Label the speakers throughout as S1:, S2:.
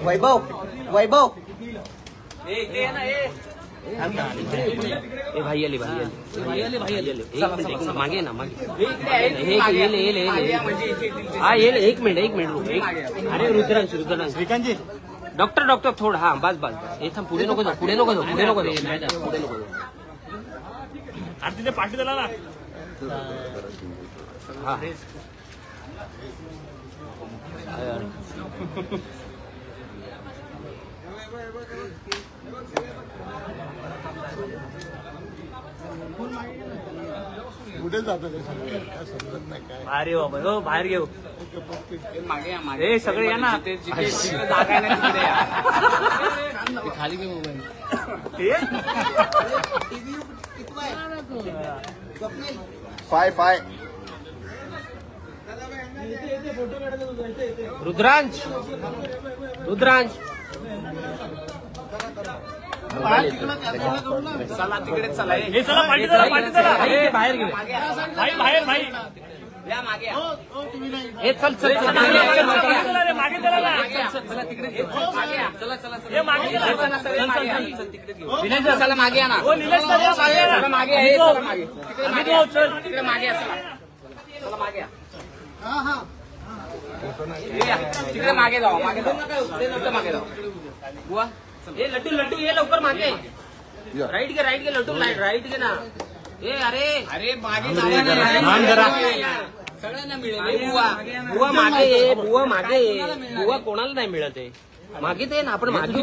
S1: वैभव वैभव
S2: भाई आले मागे ना मागे हा एक मिनिट अरे रुद्रांश श्रीकांतजी डॉक्टर थोडं हा बस हे थांब पुढे नको
S3: तिथे पाठी दिला ना
S2: हा
S4: कुठे जातो काय समजत नाही काय.
S3: अरे बाबा हो बाहेर घेऊ
S1: मागे सगळे या ना जागा आहे ना तिकडे खाली घे मोबाईल
S4: फाय
S2: रुद्रांश
S1: चला तिकडे चला
S3: हे चला पाठी चला
S2: बाहेर घे
S3: बाहेर भाई
S1: या मागे
S2: हे चल
S3: मागे चला ना
S1: चला तिकडे चला
S3: हे मागे
S1: चला मागे या ना
S3: हो निलेश
S1: चला मागे आहे चला मागे तिकडे मागे चला मागे या तिकडे मागे जाऊ मागे जाऊ बुवा
S2: हे लड्डू ये लवकर मागे राईट घे लड्डू राईट घे ना
S1: अरे मागे सगळ्यांना मिळेल
S2: बुवा मागे ये बुवा कोणाला नाही मिळत आहे मागे ते ना आपण मागे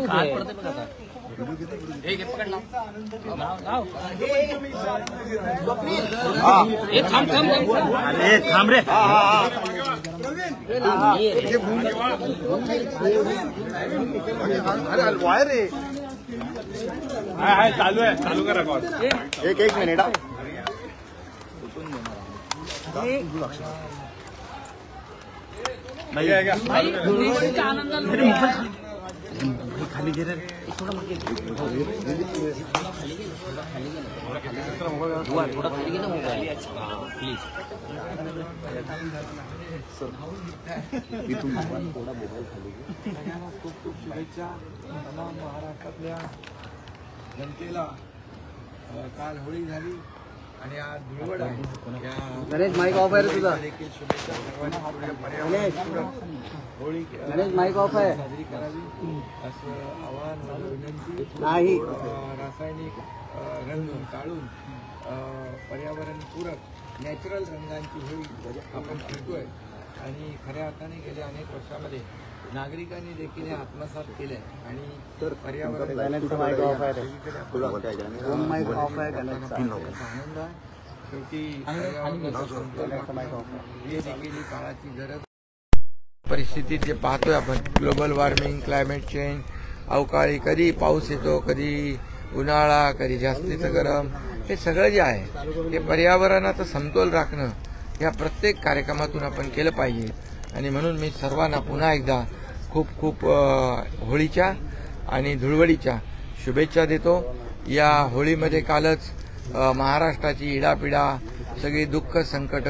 S3: हे थांब रे
S4: अरे वायर रे
S3: हाय चालू करा कॉल
S4: एक मिनिट
S3: खाली गे रे
S2: थोडा खाली घे ना मोबाईल प्लीज
S4: खूप शुभेच्छा महाराष्ट्रातल्या जनतेला. काल होळी झाली आणि आज धुळवड आहे.
S1: गणेश माईक ऑफ आहे तुझा
S4: देखील शुभेच्छा सर्वांना पर्यावरण होळी
S1: माईक ऑफ आहे
S4: साजरी करावी असं आवाहन विनंती
S1: नाही.
S4: रासायनिक रंग टाळून पर्यावरणपूरक नॅचरल रंगांची होळी आपण खेळतोय आणि खऱ्या अर्थाने गेल्या अनेक वर्षामध्ये नागरिकांनी देखील हे आत्मसात केले आणि पर्यावरण
S1: आनंद आहे
S4: शेवटी हे देखील काळाची गरज. परिस्थितीत जे पाहतोय आपण ग्लोबल वॉर्मिंग, क्लायमेट चेंज, अवकाळी, कधी पाऊस येतो, कधी उन्हाळा, कधी जास्तीचं गरम, हे सगळं जे आहे हे पर्यावरणाचा समतोल राखणं या प्रत्येक कार्यक्रमातून आपण केलं पाहिजे. आणि म्हणून मी सर्वांना पुन्हा एकदा खूप खूप होळीच्या आणि धुळवडीच्या शुभेच्छा देतो. या होळीमध्ये कालच महाराष्ट्राची इडापिडा, सगळी दुःख संकट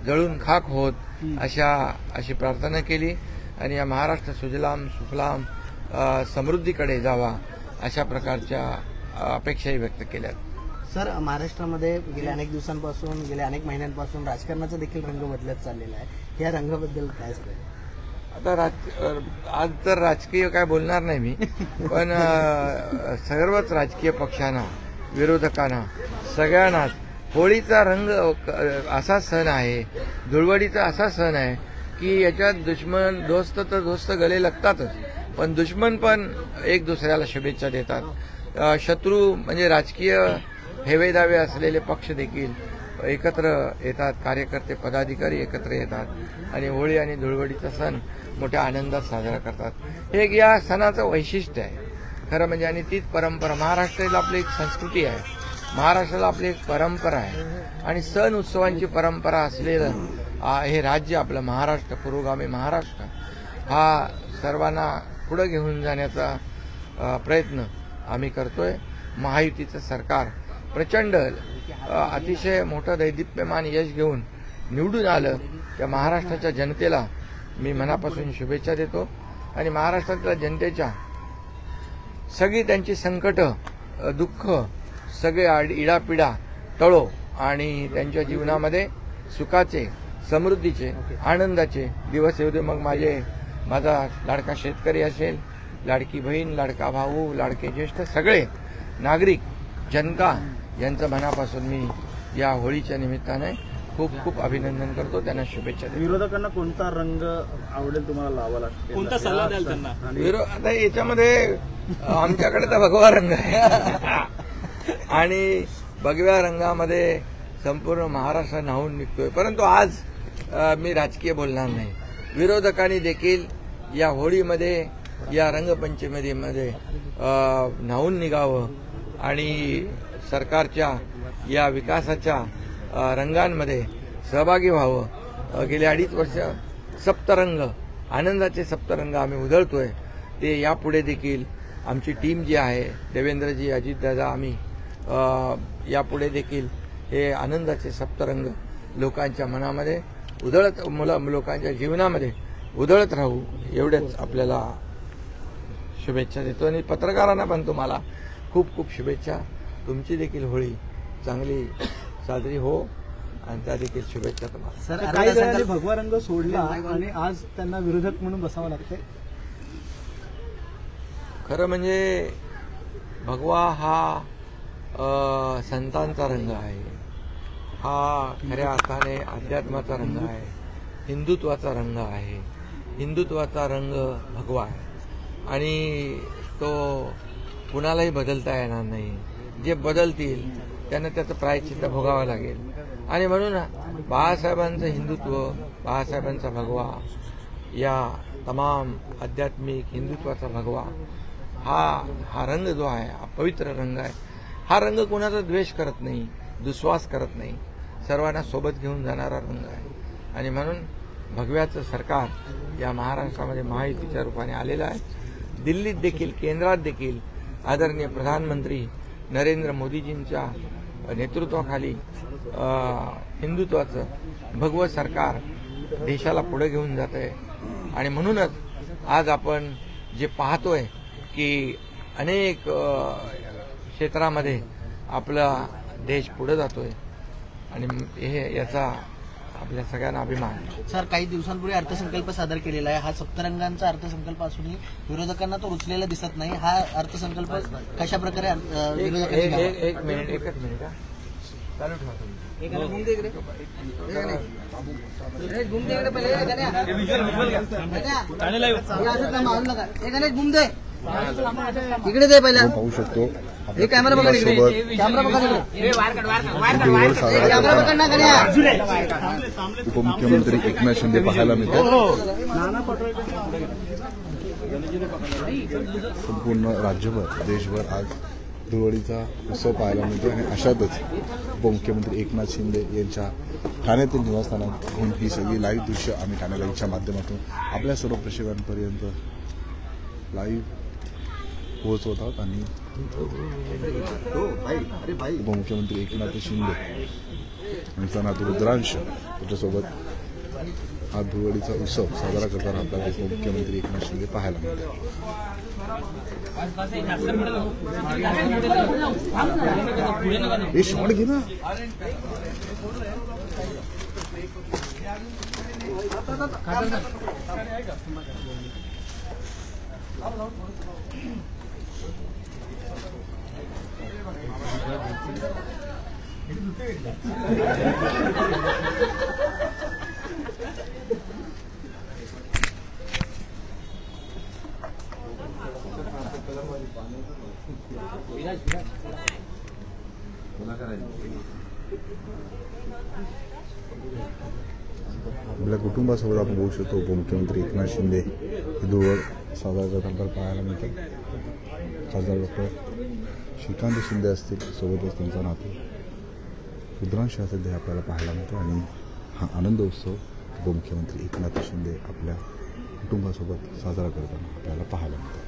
S4: जळून खाक होत अशी प्रार्थना केली आणि या महाराष्ट्र सुजलाम सुफलाम समृद्धीकडे जावा अशा प्रकारच्या अपेक्षाही व्यक्त केल्या.
S1: सर, महाराष्ट्रामध्ये गेल्या अनेक दिवसांपासून गेल्या अनेक महिन्यांपासून राजकारणाचा देखील रंग बदलत चाललेला आहे. या रंगाबद्दल काय सांगाल?
S4: आता आज तर राजकीय काय बोलणार नाही मी, पण सर्वच राजकीय पक्षांना, विरोधकांना, सगळ्यांनाच होळीचा रंग असा सण आहे, धुळवडीचा असा सण आहे की याच्यात दुश्मन दोस्त तर दोस्त गले लागतातच, पण दुश्मन पण एक दुसऱ्याला शुभेच्छा देतात. शत्रू म्हणजे राजकीय हेवेदावे असलेले पक्ष देखील एकत्र येतात, कार्यकर्ते पदाधिकारी एकत्र येतात आणि होळी आणि धुळवडीचा सण मोठ्या आनंदात साजरा करतात. हे या सणाचं वैशिष्ट्य आहे खरं म्हणजे. आणि तीच परंपरा महाराष्ट्राला आपली एक संस्कृती आहे, महाराष्ट्राला आपली एक परंपरा आहे आणि सण उत्सवांची परंपरा असलेलं हे राज्य आपलं महाराष्ट्र, पुरोगामी महाराष्ट्र, हा सर्वांना पुढे घेऊन जाण्याचा प्रयत्न आम्ही करतोय. महायुतीचं सरकार प्रचंड अतिशय मोठं दैदिप्यमान यश घेऊन निवडून आलं त्या महाराष्ट्राच्या जनतेला मी मनापासून शुभेच्छा देतो आणि महाराष्ट्रातल्या जनतेच्या सगळी त्यांची संकट दुःख सगळे इडापिडा टळो आणि त्यांच्या जीवनामध्ये सुखाचे समृद्धीचे आनंदाचे दिवस येऊ दे. मग माझा लाडका शेतकरी असेल, लाडकी बहीण, लाडका भाऊ, लाडके ज्येष्ठ सगळे नागरिक जनता यांचं मनापासून मी या होळीच्या निमित्ताने खूप खूप अभिनंदन करतो, त्यांना शुभेच्छा देतो.
S5: विरोधकांना कोणता रंग आवडेल तुम्हाला लावायला?
S3: कोणता सल्ला द्याल त्यांना?
S4: आता याच्यामध्ये आमच्याकडे तर भगवा रंग आहे आणि भगव्या रंगामध्ये संपूर्ण महाराष्ट्र न्हावून निघतोय. परंतु आज मी राजकीय बोलणार नाही. विरोधकांनी देखील या होळीमध्ये या रंगपंचमीमध्ये न्हावून निघावं आणि सरकारच्या या विकासाच्या रंगांमध्ये सहभागी व्हावं. गेल्या 2.5 वर्ष सप्तरंग आनंदाचे सप्तरंग आम्ही उधळतोय ते यापुढे देखील आमची टीम जी आहे देवेंद्रजी, अजितदादा, आम्ही यापुढे देखील हे आनंदाचे सप्तरंग लोकांच्या मनामध्ये उधळत लोकांच्या जीवनामध्ये उधळत राहू एवढ्याच आपल्याला शुभेच्छा देतो आणि पत्रकारांना पण तुम्हाला खूप खूप शुभेच्छा. तुमची देखील होळी चांगली साजरी हो आणि त्या देखील शुभेच्छा तुम्हाला.
S1: सर,
S5: काही जणांनी भगवा रंग सोडला आणि आज त्यांना विरोधक म्हणून बसावं लागतंय.
S4: खरं म्हणजे भगवा हा संतांचा रंग आहे, हा खऱ्या अर्थाने अध्यात्माचा रंग आहे, हिंदुत्वाचा रंग आहे. हिंदुत्वाचा रंग भगवा आहे आणि तो कुणालाही बदलता येणार नाही. जे बदलतील त्यांना त्याचं प्रायश्चित्त भोगावं लागेल आणि म्हणून बाळासाहेबांचं हिंदुत्व, बाळासाहेबांचा भगवा, या तमाम आध्यात्मिक हिंदुत्वाचा भगवा हा रंग जो आहे हा पवित्र रंग आहे. हा रंग कोणाचा द्वेष करत नाही, दुस्वास करत नाही, सर्वांना सोबत घेऊन जाणारा रंग आहे आणि म्हणून भगव्याचं सरकार या महाराष्ट्रामध्ये महायुतीच्या रूपाने आलेलं आहे. दिल्लीत देखील केंद्रात देखील आदरणीय प्रधानमंत्री नरेंद्र मोदीजींच्या नेतृत्वाखाली हिंदुत्वाचं भगवं सरकार देशाला पुढे घेऊन जात आहे आणि म्हणूनच आज आपण जे पाहतोय की अनेक क्षेत्रामध्ये आपला देश पुढे जातोय आणि हे याचा आपल्या सगळ्यांना अभिमान.
S1: सर, काही दिवसांपूर्वी अर्थसंकल्प सादर केलेला आहे. हा सप्तरंगांचा अर्थसंकल्प असूनही विरोधकांना तो रुचलेला दिसत नाही. हा अर्थसंकल्प कशा प्रकारे विरोधकांनी
S4: एकच मिनिट चालू ठेवा
S1: इकडे दे पहिला.
S6: पाहू शकतो
S1: हे कॅमेरा पकड, इकडे कॅमेरा पकड, कॅमेरा पकड ना कन्या.
S6: उपमुख्यमंत्री एकनाथ शिंदे पाहायला मिळतात. संपूर्ण राज्यभर देशभर आज धुळवडीचा उत्सव पाहायला मिळतो आणि अशातच उपमुख्यमंत्री एकनाथ शिंदे यांच्या ठाण्यातील निवासस्थानातून ही सगळी लाईव्ह दृश्य आम्ही ठाणे लाईव्हच्या माध्यमातून आपल्या सर्व प्रेक्षकांपर्यंत लाईव्ह पोहोचवत आहोत आणि उपमुख्यमंत्री एकनाथ शिंदे यांचा नातू रुद्रांश त्याच्यासोबत हा धुळवडीचा उत्सव साजरा करताना आपल्याला उपमुख्यमंत्री एकनाथ शिंदे पाहायला मिळतात. हे शॉट घे ना. आपल्या कुटुंबासोबत आपण बघू शकतो उपमुख्यमंत्री एकनाथ शिंदे हे धुळवड साजरा करताना पाहायला मिळतात. खासदार डॉक्टर श्रीकांत शिंदे असतील, सोबतच त्यांचा नातू रुद्रांश सध्या आपल्याला पाहायला मिळतो आणि हा आनंद उत्सव उपमुख्यमंत्री एकनाथ शिंदे आपल्या कुटुंबासोबत साजरा करताना आपल्याला पाहायला मिळतो.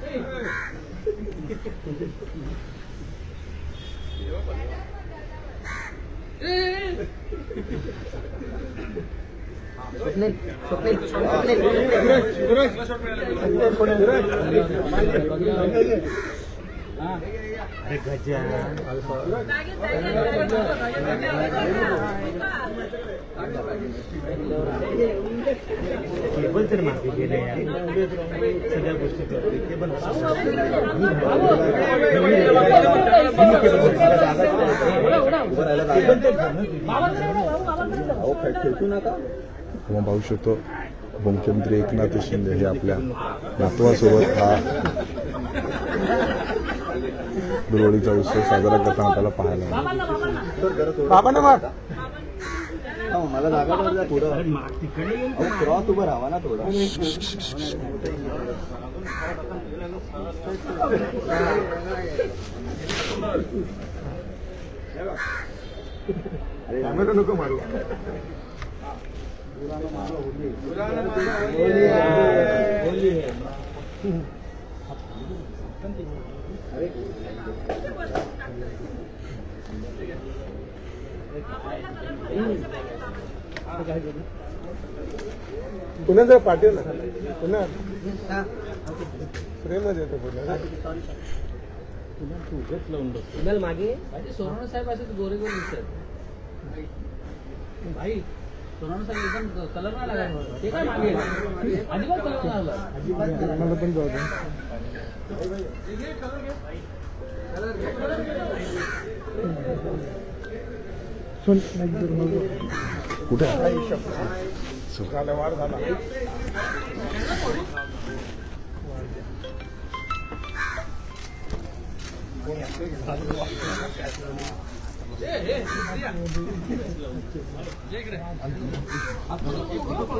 S5: केबल तर मागे गेले सगळ्या गोष्टी
S6: आपण पाहू शकतो उपमुख्यमंत्री एकनाथ शिंदे हे आपल्या नातवासोबत हा दुरवडीचा उत्सव साजरा करताना आपल्याला पाहायला मिळतो.
S5: मला जागा थोडं क्रॉस उभं राहा ना थोडं. कॅमेरा नको मारू. पुन्हा जर पाठवलं पुन्हा प्रेमच येतो पुन्हा तुझंच लावून बस
S2: मागे सोनवणे साहेब असे गोरे गोरे दिसतात भाई. सोनवणे साहेब एकदम कलर नाही लागला ते काय मागे अजिबात कलर नाही लागला.
S5: मला पण जाऊ दे.
S6: कुठे
S5: वाढ झाला.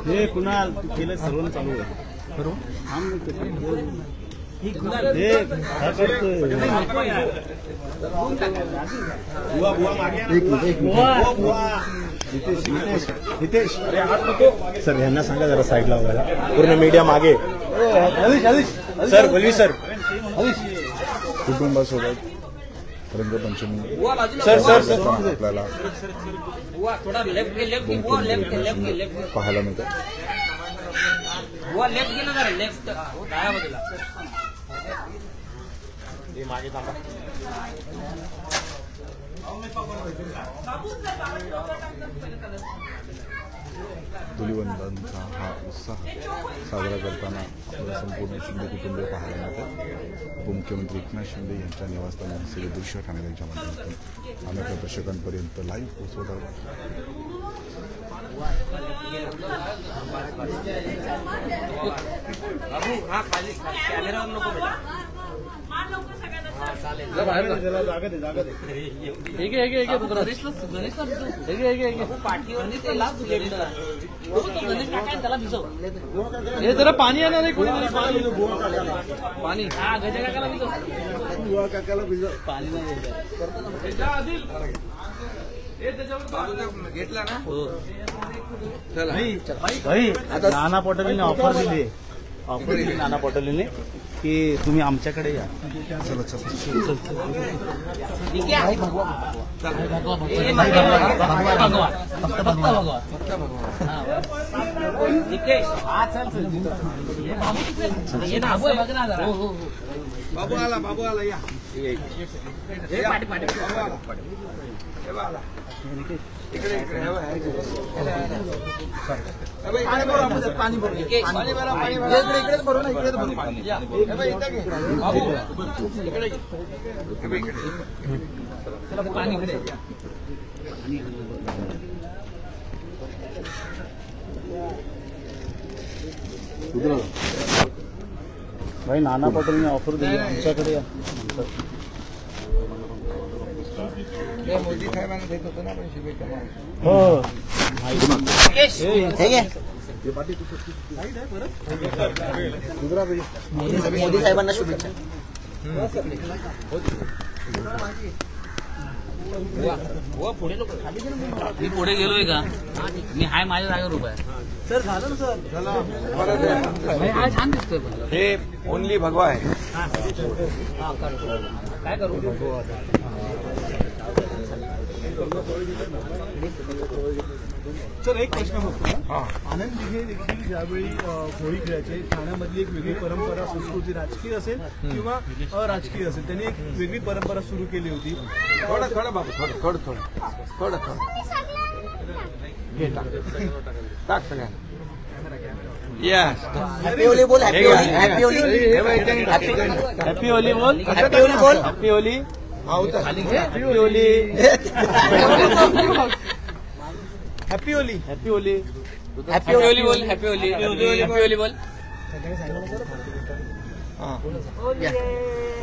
S5: हे कुणाल केलं सर्व चालू आहे. नितेश सर यांना सांगा जरा साईडला वगैरे पूर्ण मीडिया मागे. सर बोलवी सर
S6: कुटुंबासोबत रंगपंचमी
S2: सर
S6: आपल्याला
S2: थोडा लेफ्ट
S6: पाहायला मिळतं.
S2: लेफ्ट गेलं जरा लेफ्ट डाव्या बाजूला
S3: मागे थांबा.
S6: धुलिवंदनचा हा उत्साह साजरा करताना आपल्याला संपूर्ण शिंदे कुटुंबीय पाहायला मिळतात. उपमुख्यमंत्री एकनाथ शिंदे यांच्या निवासस्थानी असलेले दृश्य ठाणे त्यांच्या माध्यमातून आम्ही आपल्या दर्शकांपर्यंत लाईव्ह पोहोचवत आहोत.
S2: हा खाली कॅमेरावर नको बेटा.
S5: जरा पाणी येणार आहे
S2: पाणी हा गजा काकाला भिजव.
S5: काकाला भिजव पाणी नाही
S4: घेतला ना
S5: आता नाना पटोलेने ऑफर दिली नाना पटोलेने की तुम्ही आमच्याकडे या.
S4: बाबू आला या इकडे पाणी भरून इकडेच भरू ना इकडेच भरू
S2: पाणी इकडे
S5: भाई नाना पटोलेने ऑफर दिली आमच्याकडे या.
S4: मोदी साहेबांना देत होतो ना आपण शुभेच्छा.
S5: हो
S1: मोदी साहेबांना शुभेच्छा.
S2: मी पुढे गेलोय का मी हाय माझ्या जागेवर उभा आहे.
S5: सर झालं ना सर.
S2: हा छान दिसतोय
S4: हे ओनली भगवा आहे.
S2: काय करू
S7: सर एक प्रश्न फक्त
S4: हा.
S7: आनंद दिघे देखील ज्यावेळी होळी खेळायचे ठाण्यामधली एक वेगळी परंपरा संस्कृती राजकीय असेल किंवा अराजकीय असेल त्यांनी एक वेगळी परंपरा सुरू केली होती.
S4: थोडं बाबू थोडं घे टाक सगळ्यांना. येस
S1: हॅपी होली बोल, happy Holy, happy Holy,
S7: happy Holy बोल,
S1: हॅपी होली बोल.
S7: Happy Holy, happy Holy, happy Holy, happy Holy,
S1: happy Holy बोल.
S2: हॅपी होली हॅपी होली बोल.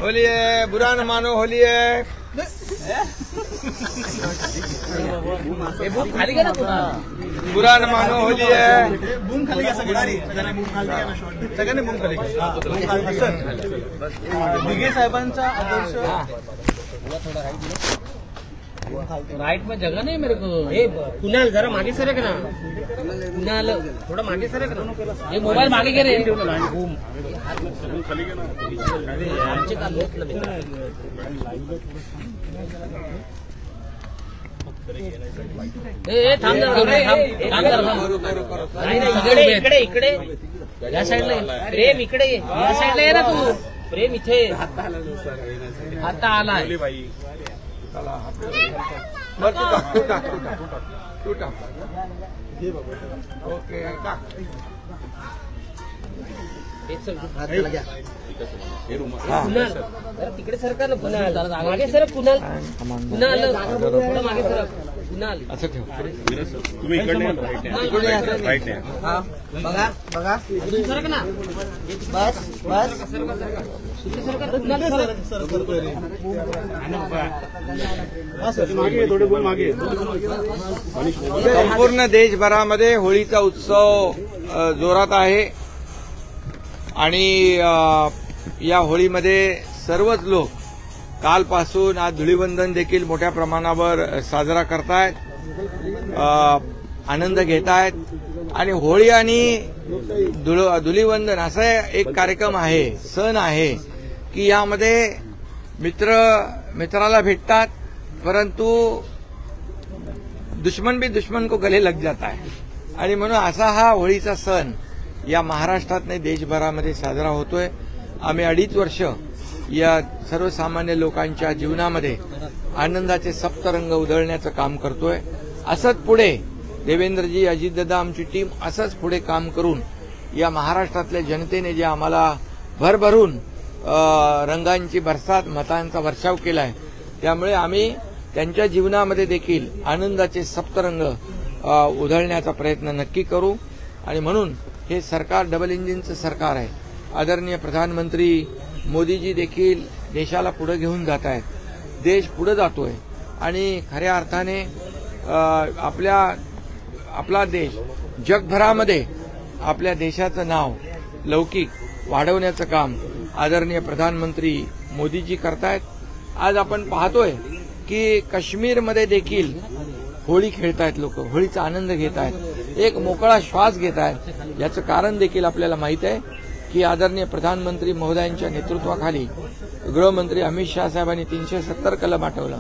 S4: होली है, बुरा न मानो होली है.
S2: खाली घ्या ना तू.
S4: बुरा न मानो होली है.
S7: बूम खाली घ्या सगळ्यांनी, सगळ्यांनी बूम खाली घ्या ना शॉर्ट, सगळ्यांनी बूम खाली घ्या. सर दिघे साहेबांचा आदर्श
S2: राइट में जगह नहीं मेरे को. ए कुणाल जरा मागे सरक ना. कुणाल थोड़ा मागे सरक ना. ये मोबाईल मागे घे रे. आमचे काल घेतलं मी. ए थांब जरा, थांब जरा. नाही नाही, इकडे इकडे या साईडला. प्रेम इकडे ये, या साईडला ये ना तू. प्रेम इथे आता आलाय.
S4: तू टाक. ओके टाक.
S1: हाताला घ्या.
S2: कुणाल जरा तिकडे सरका ना. कुणाल मागे सरक. कुणाल थोडं मागे सरक. कुणाल
S4: असं ठेव.
S3: तुम्ही इकडे राईट नाही.
S1: हा बघा बघा,
S2: सरक ना.
S1: बस बस.
S7: मागे थोडे बोल, मागे.
S4: संपूर्ण देशभरामध्ये होळीचा उत्सव जोरात आहे आणि या होळीमध्ये सर्वच लोक कालपासून आज धुलीवंदन देखील मोठ्या प्रमाणावर साजरा करतायत, आनंद घेत आहेत. आणि होळी आणि धुलीवंदन असा एक कार्यक्रम आहे, सण आहे की यामध्ये मित्राला भेटतात, परंतु दुश्मन भी दुश्मन को गले लग जाता है. आणि म्हणून असा हा होळीचा सण या महाराष्ट्रात नाही देशभरामध्ये साजरा होतोय. आम्ही 2.5 वर्ष या सर्वसामान्य लोकांच्या जीवनामध्ये आनंदाचे सप्तरंग उधळण्याचं काम करतोय. असंच पुढे देवेंद्रजी, अजितदादा, आमची टीम असंच पुढे काम करून या महाराष्ट्रातल्या जनतेने जे आम्हाला भरभरून रंगांची बरसात, मतांचा वर्षाव केलाय, त्यामुळे आम्ही त्यांच्या जीवनामध्ये देखील आनंदाचे सप्तरंग उधळण्याचा प्रयत्न नक्की करू. आणि म्हणून हे सरकार डबल इंजिनचं सरकार आहे. आदरणीय प्रधानमंत्री मोदीजी देखील देशाला पुढे घेऊन जात आहेत. देश पुढे जातोय आणि खऱ्या अर्थाने आपला देश जगभरामध्ये आपल्या देशाचं नाव लौकिक वाढवण्याचं काम आदरणीय प्रधानमंत्री मोदीजी करतायत. आज आपण पाहतोय की काश्मीरमध्ये देखील होळी खेळतायत लोक, होळीचा आनंद घेत आहेत, एक मोकळा श्वास घेत आहेत. याचं कारण देखील आपल्याला माहित आहे की आदरणीय प्रधानमंत्री महोदयांच्या नेतृत्वाखाली गृहमंत्री अमित शाह साहेबांनी 370 कलम हटवलं.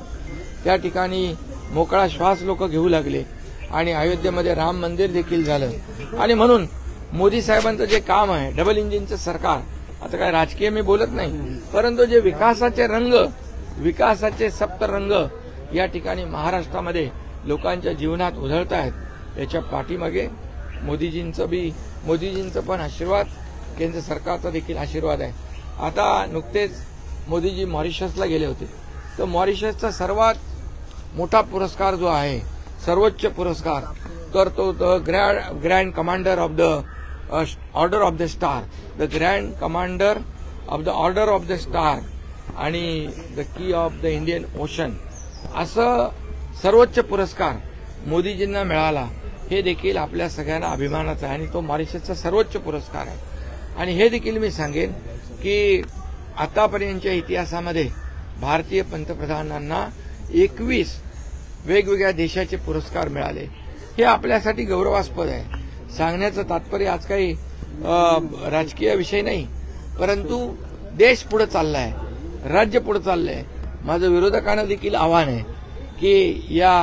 S4: त्या ठिकाणी मोकळा श्वास लोक घेऊ लागले आणि अयोध्येमध्ये राम मंदिर देखील झालं. आणि म्हणून मोदी साहेबांचं जे काम आहे, डबल इंजिनचं सरकार, आता काय राजकीय मी बोलत नाही, परंतु जे विकासाचे रंग, विकासाचे सप्तरंग या ठिकाणी महाराष्ट्रामध्ये लोकांच्या जीवनात उधळत आहेत, याच्या पाठीमागे मोदीजींचं पण आशीर्वाद, केंद्र सरकारचा देखील आशीर्वाद आहे. आता नुकतेच मोदीजी मॉरिशसला गेले होते, तर मॉरिशसचा सर्वात मोठा पुरस्कार जो आहे, सर्वोच्च पुरस्कार, तर तो grand commander of the order of the star, the grand commander of the order of the star आणि the key of the Indian Ocean, असं सर्वोच्च पुरस्कार मोदीजींना मिळाला. हे देखील आपल्या सगळ्यांना अभिमानाचं आहे आणि तो मॉरिशसचा सर्वोच्च पुरस्कार आहे. आणि हे देखील मी सांगेन की आतापर्यंतच्या इतिहासामध्ये भारतीय पंतप्रधानांना 21 वेगवेगळ्या देशाचे पुरस्कार मिळाले. हे आपल्यासाठी गौरवास्पद आहे. सांगण्याचं तात्पर्य आज काही राजकीय विषय नाही, परंतु देश पुढे चाललाय, राज्य पुढे चाललंय. माझं विरोधकांना देखील आव्हान आहे की की या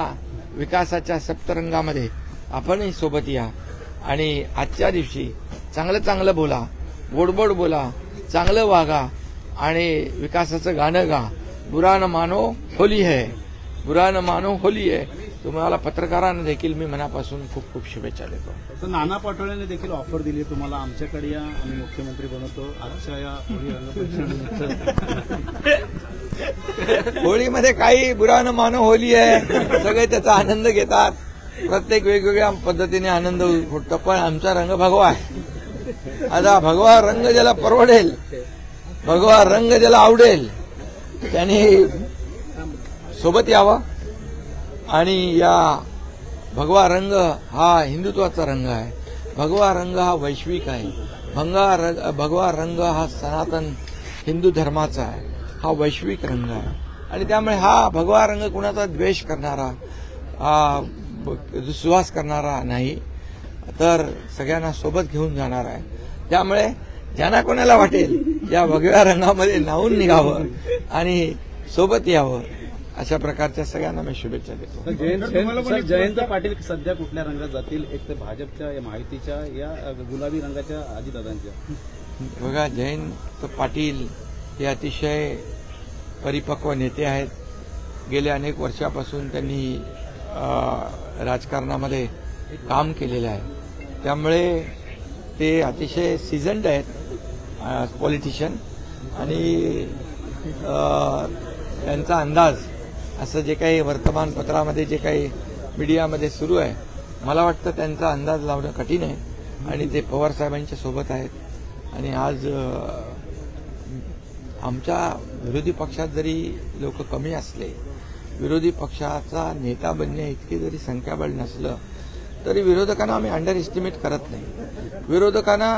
S4: विकासाच्या सप्तरंगामध्ये आपणही सोबत या आणि आजच्या दिवशी चांगलं चांगलं बोला, गोडगोड बोला, चांगलं वागा आणि विकासाचं गाणं गा. बुरा न मानो होली है, बुरा न मानो होली है. तुम्हाला पत्रकारांना देखील मी मनापासून खूप खूप शुभेच्छा देतो.
S7: तर नाना पटोलेने देखील ऑफर दिली तुम्हाला, आमच्याकडे या आणि मुख्यमंत्री बनवतो आजच्या या होळी रंगपंचमीनिमित्त.
S4: होळीमध्ये काही बुरा न मानो होली आहे, सगळे त्याचा आनंद घेतात. प्रत्येक वेगवेगळ्या पद्धतीने आनंद फुटतो, पण आमचा रंग भगवा आहे. आता भगवा रंग ज्याला परवडेल, भगवा रंग ज्याला आवडेल त्यांनी सोबत यावं. आणि या भगवा रंग हा हिंदुत्वाचा रंग आहे, भगवा रंग हा वैश्विक आहे, भगवा रंग हा सनातन हिंदू धर्माचा आहे, हा वैश्विक रंग आहे. आणि त्यामुळे हा भगवा रंग कुणाचा द्वेष करणारा, दुस्वास करणारा नाही, तर सगळ्यांना सोबत घेऊन जाणार आहे. त्यामुळे ज्यांना कोणाला वाटेल या भगव्या रंगामध्ये न्हावून निघावं आणि सोबत यावं, अशा प्रकारच्या सगळ्यांना मी शुभेच्छा देतो.
S7: जयंत पाटील सध्या कुठल्या रंगात जातील? एक तर भाजपच्या, या माहितीच्या, या गुलाबी रंगाच्या, अजितदादांच्या?
S4: बघा, जयंत पाटील हे अतिशय परिपक्व नेते आहेत. गेल्या अनेक वर्षापासून त्यांनी राजकारणामध्ये काम केलेलं आहे. त्यामुळे ते अतिशय सिझन्ड आहेत पॉलिटिशियन. आणि त्यांचा अंदाज, असं जे काही वर्तमानपत्रामध्ये, जे काही मीडियामध्ये सुरू आहे, मला वाटतं त्यांचा अंदाज लावणं कठीण आहे. आणि ते पवार साहेबांच्या सोबत आहेत. आणि आज आमच्या विरोधी पक्षात जरी लोक कमी असले, विरोधी पक्षाचा नेता बनणे इतकी जरी संख्याबळ नसलं, तरी विरोधकांना आम्ही अंडर एस्टिमेट करत नाही. विरोधकांना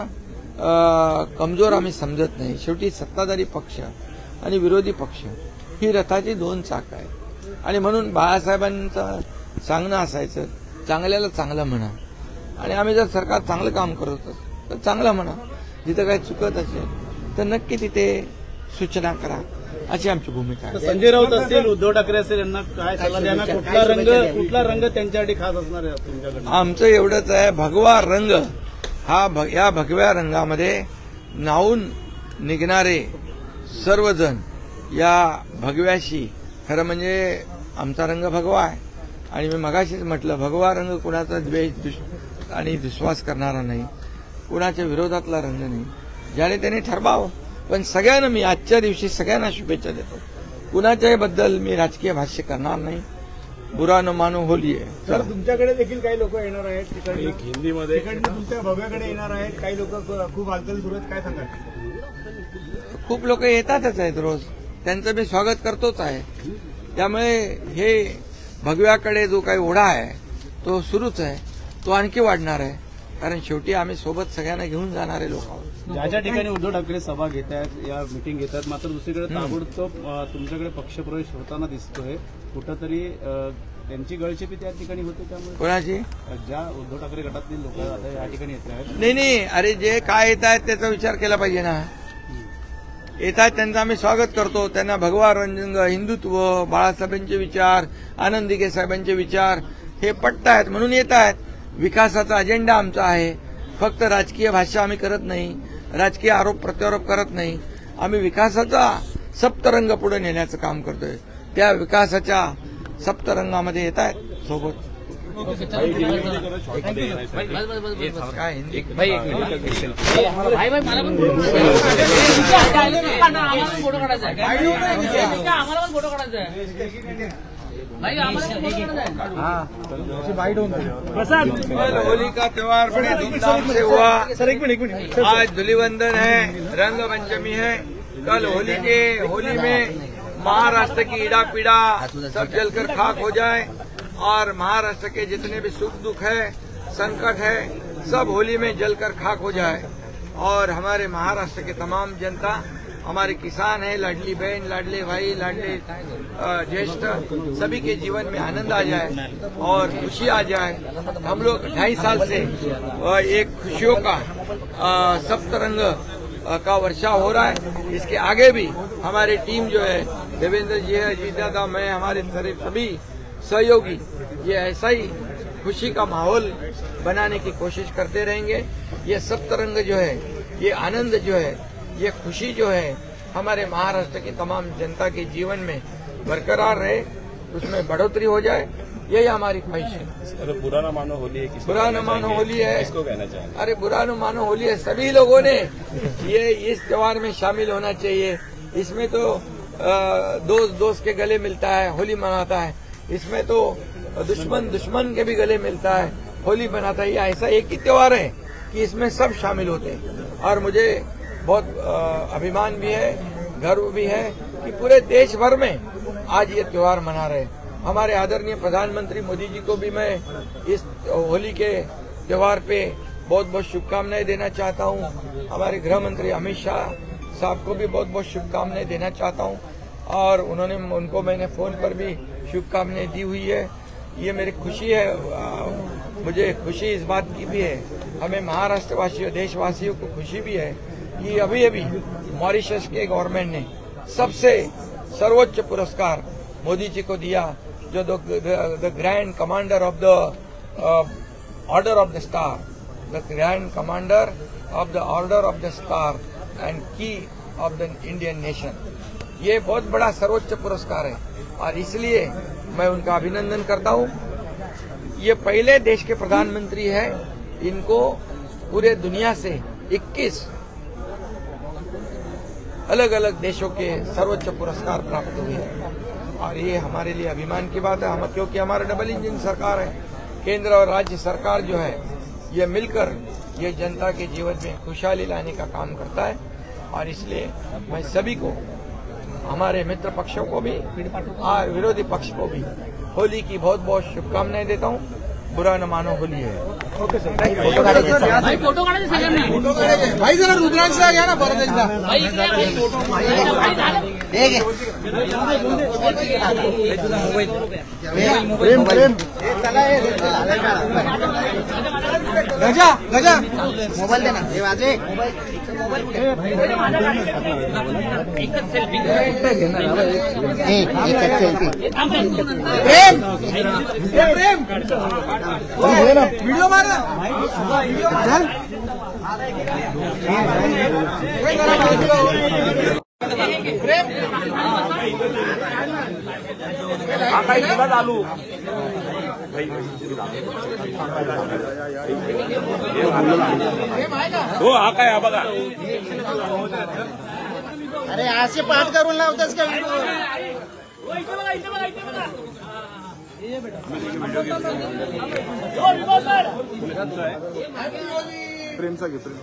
S4: कमजोर आम्ही समजत नाही. शेवटी सत्ताधारी पक्ष आणि विरोधी पक्ष ही रथाची दोन चाक आहेत. आणि म्हणून बाळासाहेबांचं सांगणं असायचं, चांगल्याला चांगलं म्हणा. आणि आम्ही जर सरकार चांगलं काम करत असेल तर चांगलं म्हणा, जिथं काही चुकत असेल तर नक्की तिथे सूचना करा, अशी आमची भूमिका आहे.
S7: संजय राऊत असतील, उद्धव ठाकरे असेल, यांना काय सल्ला द्या? कुठला रंग त्यांच्यासाठी खास असणार आहे तुमच्याकडे?
S4: आमचं एवढंच आहे, भगवा रंग हा या भगव्या रंगामध्ये न्हावून निघणारे सर्वजण या भगव्याशी, खरं म्हणजे आमचा रंग भगवा आहे. आणि मी मगाशीच म्हटलं, भगवा रंग कुणाचा द्वेष आणि दुस्वास करणारा नाही, कुणाच्या विरोधातला रंग नाही. ज्याने त्याने ठरवावं. पण सगळ्यांना मी आजच्या दिवशी सगळ्यांना शुभेच्छा देतो. कुणाच्याही बद्दल मी राजकीय भाष्य करणार नाही. बुरा न मानो होली आहे.
S7: तर तुमच्याकडे देखील काही लोक येणार आहेत, हिंदीमध्ये तुमच्या भव्याकडे येणार आहेत, काही लोक खूप हालचाली सुरू आहेत, काय सांगाल?
S4: खूप लोक येतातच आहेत रोज, त्यांचं मी स्वागत करतोच आहे. त्यामुळे हे भगव्याकडे जो काही ओढा आहे तो सुरूच आहे, तो आणखी वाढणार आहे. कारण शेवटी आम्ही सोबत सगळ्यांना घेऊन जाणारे लोक आहोत.
S7: ज्या ठिकाणी उद्धव ठाकरे सभा घेत आहेत, या मिटिंग घेत आहेत, मात्र दुसरीकडे ताबडतोब तुमच्याकडे पक्षप्रवेश होताना दिसतोय. कुठंतरी त्यांची गळचेपी त्या ठिकाणी होते. त्यामुळे
S4: कोणाची?
S7: ज्या उद्धव ठाकरे गटातील लोक आता या ठिकाणी येत आहेत.
S4: नाही, अरे जे काय येत आहेत त्याचा विचार केला पाहिजे ना. येत आहेत त्यांचं आम्ही स्वागत करतो. त्यांना भगवा रंग, हिंदुत्व, बाळासाहेबांचे विचार, आनंद दिघे साहेबांचे विचार हे पटतायत म्हणून येत आहेत. विकासाचा अजेंडा आमचा आहे. फक्त राजकीय भाषा आम्ही करत नाही, राजकीय आरोप प्रत्यारोप करत नाही. आम्ही विकासाचा सप्तरंग पुढे नेण्याचं काम करतोय. त्या विकासाच्या सप्तरंगामध्ये येत आहेत सोबत.
S2: काय हिंदी? भाई एक मिनिट, भाई मला पण फोटो काढायचा आहे, आम्हाला पण फोटो काढायचा आहे भाई, आम्हाला पण फोटो काढायचा आहे.
S4: होली का त्योहार बड़े धूमधाम से हुआ. आज धूलिवंदन है, रंग पंचमी है. कल होली में महाराष्ट्र की ईड़ा पीड़ा सब जलकर खाक हो जाए और महाराष्ट्र के जितने भी सुख दुख है, संकट है, सब होली में जलकर खाक हो जाए. और हमारे महाराष्ट्र के तमाम जनता, हमारे किसान हैं, लाडली बहन, लाडले भाई, लाडले ज्येष्ठ, सभी के जीवन में आनंद आ जाए और खुशी आ जाए. हम लोग 2.5 साल से एक खुशियों का सप्तरंग का वर्षाव हो रहा है. इसके आगे भी हमारी टीम जो है, देवेंद्र जी है, अजीत दादा, मैं, हमारे सभी सहयोगी ये ऐसा ही खुशी का माहौल बनाने की कोशिश करते रहेंगे। ये सप्तरंग जो है, ये आनंद जो है, ये खुशी जो है हमारे महाराष्ट्र की तमाम जनता के जीवन में बरकरार रहे, उसमें बढ़ोतरी हो जाए, यही हमारी ख्वाहिश है।
S3: अरे बुरा न मानो होली है,
S4: बुरा न मानो होली है,
S3: किसको कहना चाहेंगे?
S4: अरे बुरा न मानो होली है, सभी लोगों ने ये इस त्योहार में शामिल होना चाहिए। इसमें तो दोस्त दोस्त के गले मिलता है, होली मनाता है। इसमें तो दुश्मन दुश्मन के भी गले मिलता है, होली मनाता है। ये ऐसा एक ही त्योहार है कि इसमें सब शामिल होते हैं। और मुझे बहुत अभिमान भी है, गर्व भी है कि पूरे देश भर में आज ये त्योहार मना रहे हैं। हमारे आदरणीय प्रधानमंत्री मोदी जी को भी मैं इस होली के त्योहार पे बहुत बहुत शुभकामनाएं देना चाहता हूं। हमारे गृह मंत्री अमित शाह साहब को भी बहुत बहुत शुभकामनाएं देना चाहता हूं और उनको मैंने फोन पर भी शुभकामनाएं दी हुई है। ये मेरी खुशी है, मुझे खुशी इस बात की भी है, हमें महाराष्ट्रवासियों देशवासियों को खुशी भी है कि अभी अभी मॉरिशस के गवर्नमेंट ने सबसे सर्वोच्च पुरस्कार मोदी जी को दिया, जो the grand commander of the order of the star, the grand commander of the order of the star end की ऑफ द इंडियन नेशन। ये बहुत बड़ा सर्वोच्च पुरस्कार है और इसलिए मैं उनका अभिनंदन करता हूं। ये पहले देश के प्रधानमंत्री हैं, इनको पूरे दुनिया से 21 अलग अलग देशों के सर्वोच्च पुरस्कार प्राप्त हुए हैं और ये हमारे लिए अभिमान की बात है। हम क्योंकि हमारा डबल इंजन सरकार है, केंद्र और राज्य सरकार जो है ये मिलकर ये जनता के जीवन में खुशहाली लाने का काम करता है और इसलिए मैं सभी को, हमारे मित्र पक्षों को भी और विरोधी पक्ष को भी होली की बहुत बहुत शुभकामनाएं देता हूं। बुरा न मानो होली है।
S7: ओके सर,
S2: भाई फोटो काढायचे सगळ्यांना.
S1: भाई जरा रुद्रांचा घ्या ना परत एकदा.
S2: भाई इकडे या, भाई झालं.
S1: हे घे.
S5: प्रेम प्रेम
S1: गजा गजा मोबाईल दे ना. हे वाजे
S2: एकच सेल्फी.
S1: एकच सेल्फी.
S2: प्रेम
S1: प्रेम व्हिडिओ मार ना.
S3: चालू हो हा काय हा बघा.
S1: अरे असे पाठ करून लावतेस का व्हिडिओ.
S5: प्रेमचा घे प्रेम.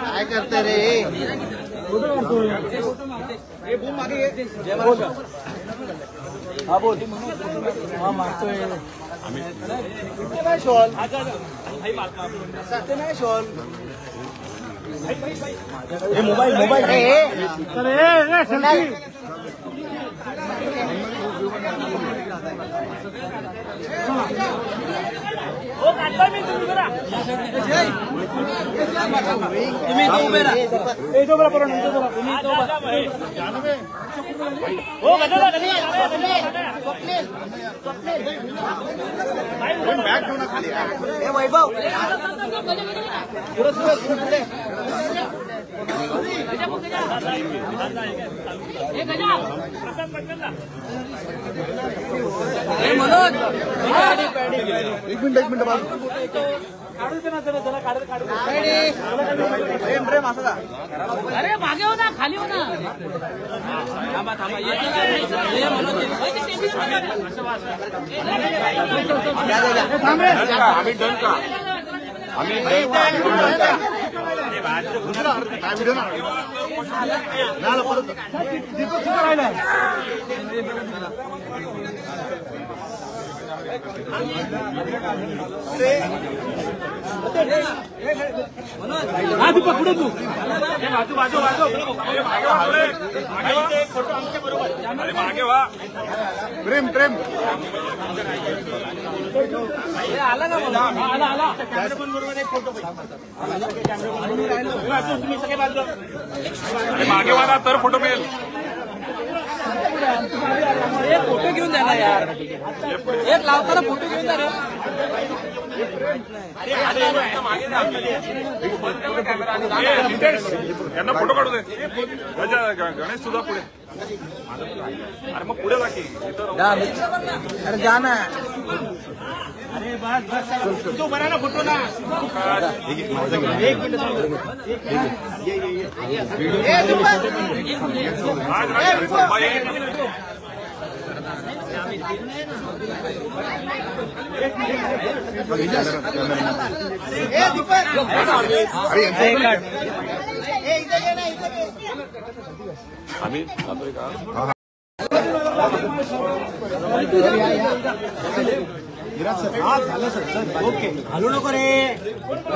S1: काय करते रे.
S7: हा बोल. हा मागतोय
S1: शॉल सत्य नाही शॉल.
S5: मोबाईल मोबाईल
S2: हो काढता मी तुम्ही जरा. तुम्ही इथं उभे राहा. तुम्ही इथं उभा. हो गजला
S5: बॅग ठेवू ना खाली.
S1: हे वैभव
S5: एक मिनिट बाजू.
S1: प्रेम प्रेम असं का.
S2: अरे मागे हो ना, खाली हो ना. थांबा थांबा.
S3: आम्ही डन का आम्ही
S2: हा तू पकडू तू
S3: बाजू बाजू बाजू अरे मागे वा अरे मागे वा
S5: प्रेम प्रेम
S2: आला ना आला आला
S3: अरे मागे वा ना तर फोटो मिळेल
S2: फोटो घेऊन जा ना यार एक लावताना फोटो घेऊन जा रे
S3: यांना फोटो काढू दे गणेश तुझा पुढे अरे मग पुढे बाकी
S1: अरे जा ना
S3: तो बना ना फोटो ना आम्ही जातोय का
S5: झालं सर ओके हलू नको रे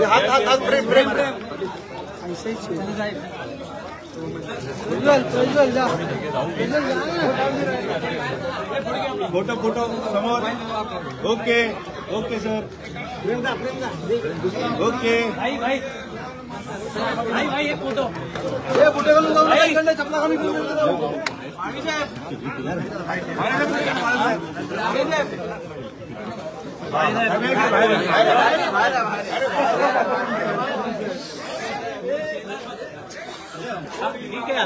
S5: हात हात हात प्रेम प्रेम फोटो फोटो समोर ओके ओके सर ओके
S2: भाई एक फोटो
S1: फोटो घालून जाऊ चपला खाली
S2: ठीक है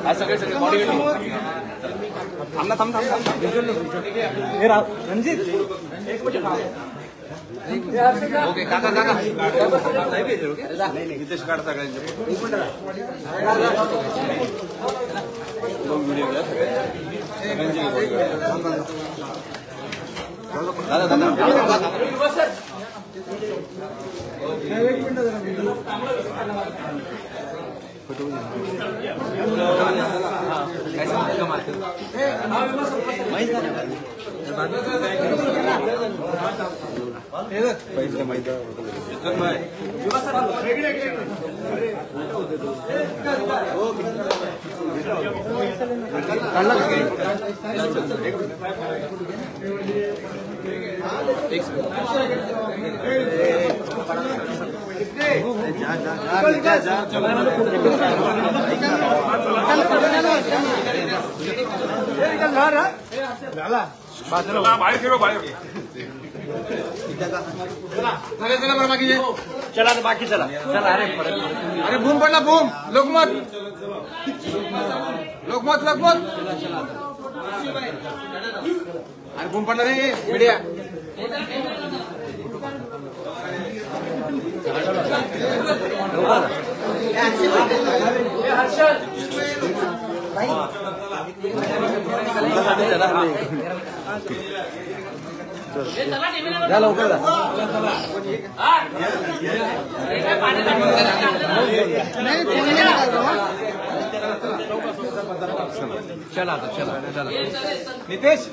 S3: आज सगळे सगळे बॉडी थांब ना थांब थांब
S5: रणजित
S3: ओके काका काका नितेश काढ सगळ्यांचे व्हिडिओ घ्या बाहेर खेळो बाहेर
S4: चला बाकी चला चला अरे बूम पडला बूम लोकमत लोकमत लोकमत अरे बूम पडला रे मीडिया
S2: जा लवकर
S4: चला चला चला नितेश